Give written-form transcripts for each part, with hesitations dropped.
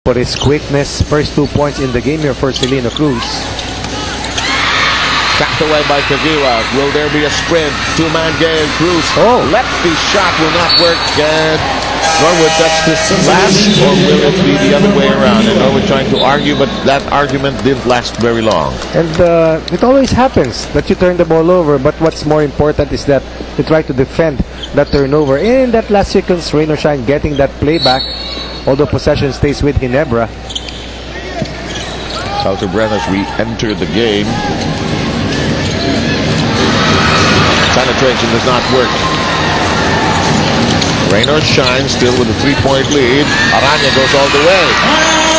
for his quickness. First 2 points in the game here for Celino Cruz. Sacked away by Kagiwa. Will there be a sprint? Two-man game. Cruz. Oh. Lefty shot will not work. And Norwood touched this last, or will it be the other way around? And Norwood trying to argue, but that argument didn't last very long. And it always happens that you turn the ball over, but what's more important is that you try to defend that turnover. In that last sequence, rain or shine, getting that playback, although possession stays with Ginebra. Salterbrenner's re-entered the game. Penetration does not work. Rain or shine, still with a 3-point lead. Aranya goes all the way.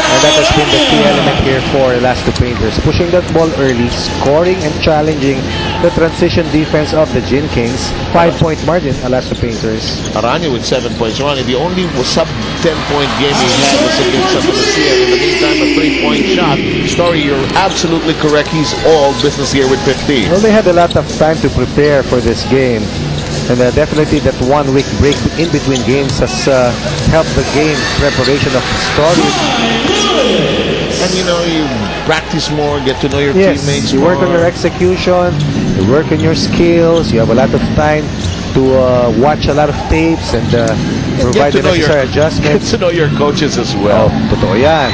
And that has been the key element here for Elasto Painters. Pushing that ball early, scoring and challenging the transition defense of the Gin Kings. 5-point margin, Elasto Painters. Aranya with 7 points. Ronnie, the only sub-10-point game he had was against Santa Lucia. In the meantime, a 3-point shot. Story, you're absolutely correct. He's all business here with 15. Well, they had a lot of time to prepare for this game. And definitely that 1 week break in between games has helped the game preparation of Story. And you know, you practice more, get to know your teammates you more. work on your execution, you work on your skills, you have a lot of time to watch a lot of tapes and provide the necessary adjustments. Get to know your coaches as well. Oh, totoo yan.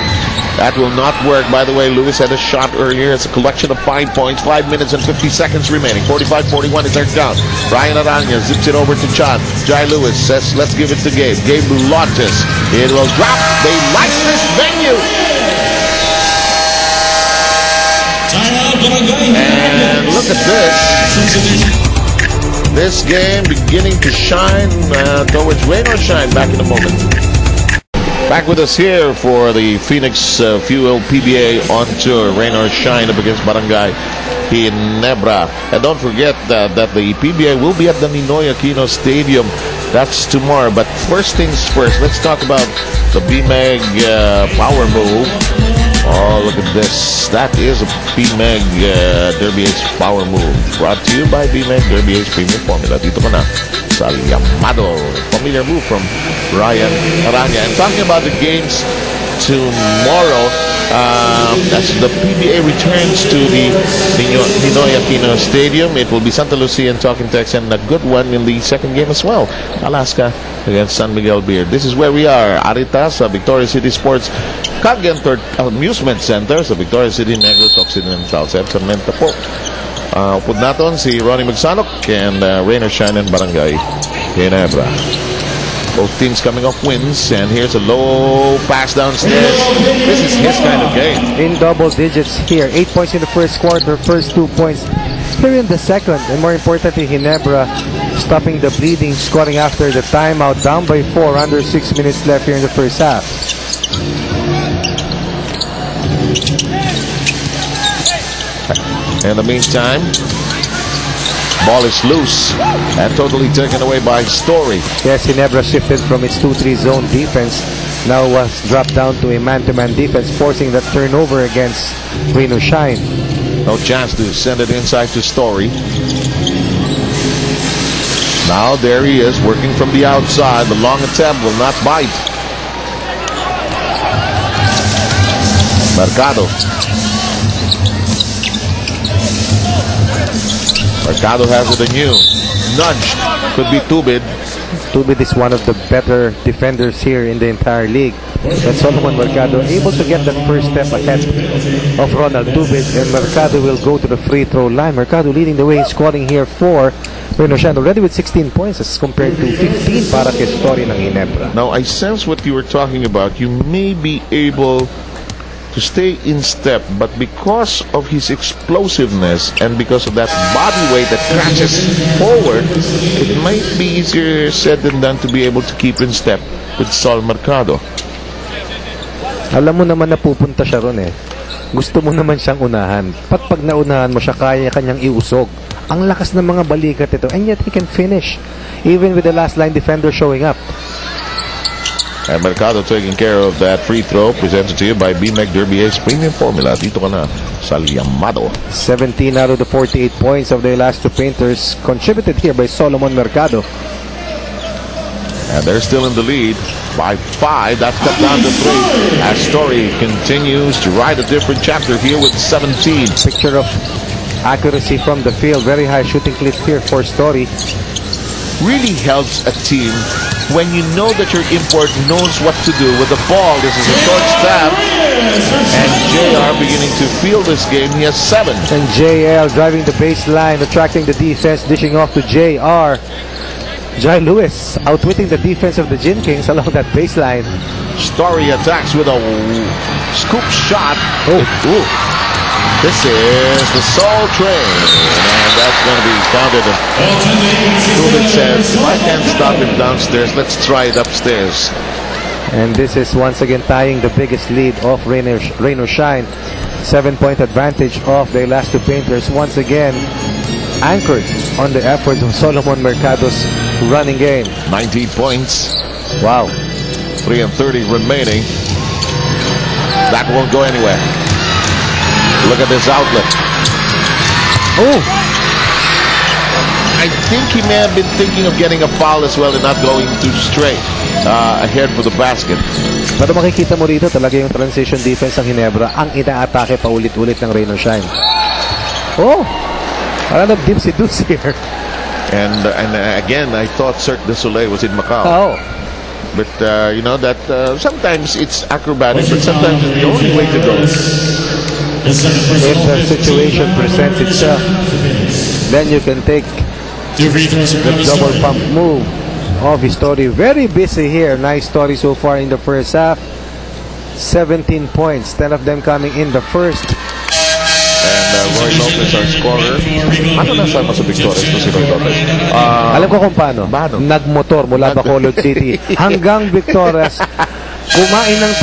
That will not work. By the way, Lewis had a shot earlier. It's a collection of 5 points. 5 minutes and 50 seconds remaining. 45-41 is our count. Ryan Aranya zips it over to John. Jai Lewis says, let's give it to Gabe. Gabe launches. It will drop. They like this venue. And look at this. This game beginning to shine towards rain or shine. Back in a moment. Back with us here for the Phoenix Fuel PBA on tour. Rain or shine up against Barangay Ginebra. And don't forget that the PBA will be at the Ninoy Aquino Stadium. That's tomorrow. But first things first, let's talk about the BMEG power move. Oh, look at this. That is a BMEG Derby H power move. Brought to you by BMEG Derby H Premium Formula. Dito ka na sa Llamado. Familiar move from Ryan Aranya. And talking about the games tomorrow, as the PBA returns to the Ninoy Aquino Stadium, it will be Santa Lucia and Talking Tex, and a good one in the second game as well. Alaska against San Miguel Beer. This is where we are. Arita sa Victoria City Sports Cagenter Amusement Center sa Victoria City, Negros, Occidental. Sa Samantha po. Upod natin si Ronnie Magsanok and Rain or Shine and Barangay Ginebra. Both teams coming off wins, and here's a low pass downstairs. This is his kind of game. In double digits here. 8 points in the first quarter, first 2 points here in the second. And more importantly, Ginebra stopping the bleeding, scoring after the timeout, down by 4, under 6 minutes left here in the first half. In the meantime, ball is loose and totally taken away by Story. Yes, Ginebra shifted from its 2-3 zone defense. Now was dropped down to a man-to-man defense, forcing that turnover against Rain or Shine. No chance to send it inside to Story. Now there he is, working from the outside. The long attempt will not bite. Mercado. Mercado has it anew. Nudged. Could be Tubid. Tubid is one of the better defenders here in the entire league. And Solomon Mercado able to get that first step ahead of Ronald Tubid. And Mercado will go to the free throw line. Mercado leading the way in scoring here for Rain or Shine, already with 16 points as compared to 15 para kay Story ng Ginebra. Now I sense what you were talking about. You may be able to stay in step, but because of his explosiveness and because of that body weight that crashes forward, it might be easier said than done to be able to keep in step with Sol Mercado. Alam mo naman na pupunta siya ron eh. Gusto mo naman siyang unahan. Pag naunahan mo siya, kaya kanyang iusog. Ang lakas ng mga balikat ito, and yet he can finish even with the last line defender showing up. And Mercado taking care of that free throw, presented to you by BMEG Derby Ace Premium Formula. Dito ka na sa Llamado. 17 out of the 48 points of the last 2 Painters contributed here by Solomon Mercado. And they're still in the lead. by 5. That's cut down to 3 as Story continues to write a different chapter here with 17. Picture of accuracy from the field. Very high shooting clip here for Story. Really helps a team when you know that your import knows what to do with the ball. This is a short stab, and JR beginning to feel this game. He has 7. And JL driving the baseline, attracting the defense, dishing off to JR. Jai Lewis outwitting the defense of the Gin Kings along that baseline. Story attacks with a scoop shot. Oh. This is the Soul Train, and that's going to be counted. Tubig says, I can't stop him downstairs. Let's try it upstairs. And this is once again tying the biggest lead of Rain or Shine. 7-point advantage of the last 2 painters. Once again, anchored on the efforts of Solomon Mercado's running game. 19 points. Wow. 3 and 30 remaining. That won't go anywhere. Look at this outlet. Oh! I think he may have been thinking of getting a foul as well and not going too straight ahead for the basket. Pero makikita mo rito talaga yung transition defense ng Ginebra ang ina-atake pa ulit-ulit ng Rain or Shine. Oh! Parang nag-dipsy-doozy here. And again, I thought Cirque du Soleil was in Macau. Oh. But you know that sometimes it's acrobatic, but sometimes it's the only way to go. If the situation presents itself, then you can take the double pump move of Story. Very busy here. Nice Story so far in the first half. 17 points, 10 of them coming in the first. And Roy Lopez, our scorer. Ano nasa sa Victorias to si Roy Lopez? Alam ko kung paano. Nagmotor mula Bacolod City hanggang Victorias. Kumain ng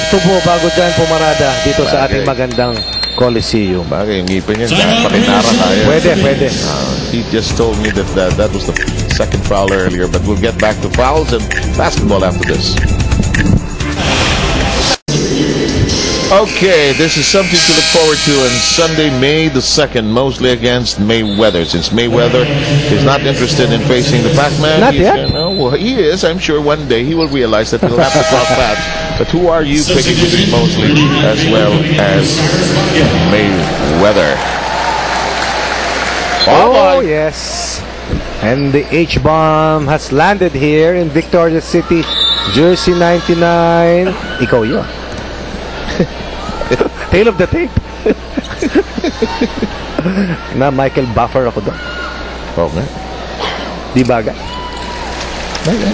tubo bago dyan pumarada dito sa ating magandang Coliseum. Bagay, yung ngipin niya, pakinara tayo. Pwede. He just told me that that was the second foul earlier, but we'll get back to fouls and basketball after this. Okay, this is something to look forward to on Sunday, May the 2nd, mostly against Mayweather. Since Mayweather is not interested in facing the Pac-Man. Not yet. Well, he is. I'm sure one day he will realize that he'll have to cross paths. But who are you picking between Mosley as well as Mayweather? Oh, yes. And the H-bomb has landed here in Victoria City. Jersey 99. Ikaw yun. Tail of the tape. Na Michael Buffer ako doon. Okay. Di baga?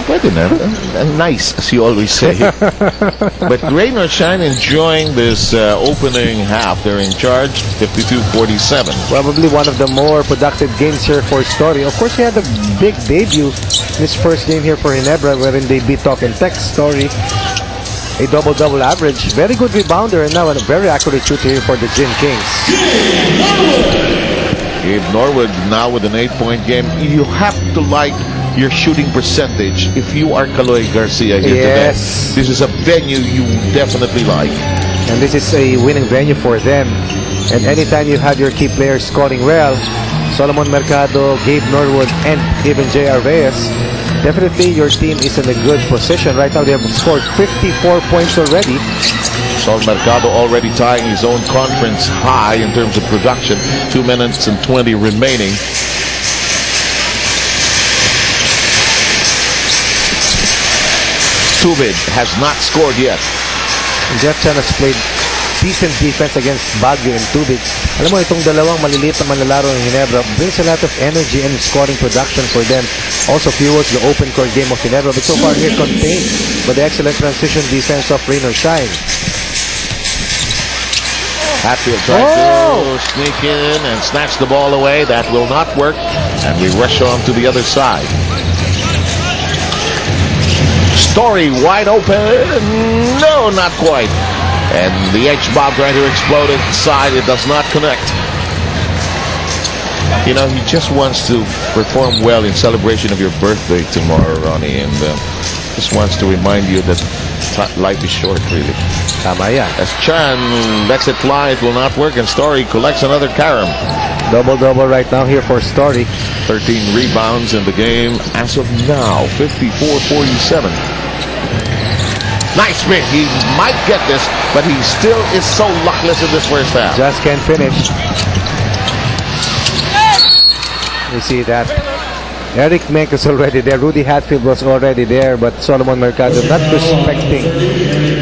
Pwede na. Nice, as you always say. But Rain or Shine enjoying this opening half. They're in charge, 52-47. Probably one of the more productive games here for Story. Of course, he had a big debut in his first game here for Ginebra, wherein they beat Talk and Text. Story, a double-double average. Very good rebounder, and now a very accurate shooter here for the Gin Kings. Gabe Norwood now with an 8-point game. You have to like your shooting percentage if you are Kaloy Garcia here today. This is a venue you definitely like. And this is a winning venue for them. And anytime you have your key players scoring well, Solomon Mercado, Gabe Norwood, and even J.R. Reyes, definitely your team is in a good position. Right now they have scored 54 points already. Sol Mercado already tying his own conference high in terms of production. 2 minutes and 20 remaining. Tubig has not scored yet. Jeff Chan has played decent defense against Baguio and Tubig. Alam mo, itong dalawang maliliit na manlalaro ng Ginebra brings a lot of energy and scoring production for them. Also fuels the open court game of Ginebra, but so far here contained by the excellent transition defense of Rain or Shine. Hatfield trying to sneak in and snatch the ball away. That will not work, and we rush on to the other side. Story wide open. No, not quite. And the H-bomb trying to explode inside. It does not connect. You know, he just wants to perform well in celebration of your birthday tomorrow, Ronnie, and just wants to remind you that life is short, really. Tama yan. As Chan lets it fly, it will not work, and Story collects another carom. Double-double right now here for Story. 13 rebounds in the game as of now, 54-47. Nice spin. He might get this, but he still is so luckless in this first half. Just can't finish. You see that. Eric Menk is already there. Rudy Hatfield was already there, but Solomon Mercado not respecting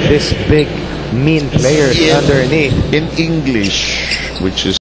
this big, mean players underneath. In English, which is